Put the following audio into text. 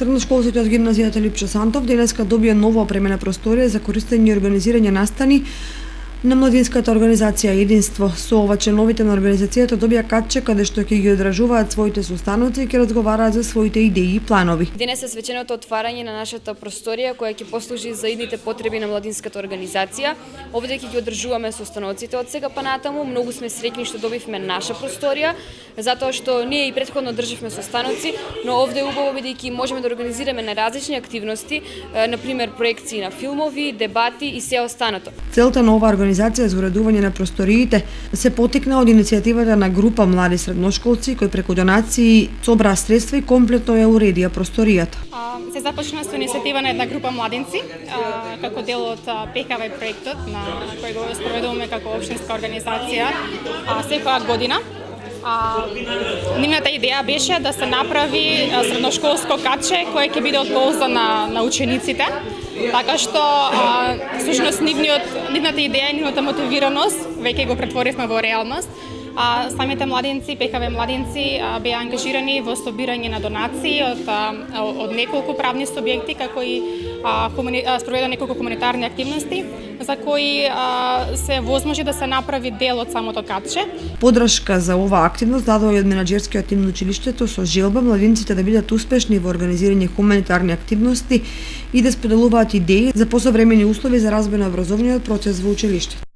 Средношколците од гимназијата Липчо Сантов денеска добија нова опремена просторија за користење и организирање настани на младинската организација Единство. Со ова членовите на организацијата добија катче каде што ќе ги одржуваат своите состаноци и ќе разговараат за своите идеи и планови. Денес е свеченото отварање на нашата просторија која ќе послужи за идните потреби на младинската организација. Овде ќе ги одржуваме состаноците од сега па натаму. Многу сме среќни што добивме наша просторија, затоа што ние и претходно држевме состаноци, но овде е убаво бидејќи можеме да организираме на различни активности, на пример проекции на филмови, дебати и се останато. Целта на оваа организација за уредување на просториите се потикна од иницијативата на група млади средношколци кои преку донации собраа средства и комплетно ја уредија просторијата. Се започна со иницијатива на една група младинци како дел од ПКВ проектот на кој го спроведуваме како општинска организација секоја година. Нивната идеја беше да се направи средношколско катче кое ќе биде од полза на учениците, така што всушност нивната идеја и нивната мотивираност веќе го претворивме во реалност. Самите младинци, ПКВ младинци беа ангажирани во собирање на донации од неколку правни субјекти, како и спроведа неколку хуманитарни активности за кои се возможи да се направи дел од самото катче. Подршка за оваа активност дадоа и од менаџерскиот тим на училиштето со желба младинците да бидат успешни во организирање хуманитарни активности и да споделуваат идеи за посовремени услови за развој на образовниот процес во училиштето.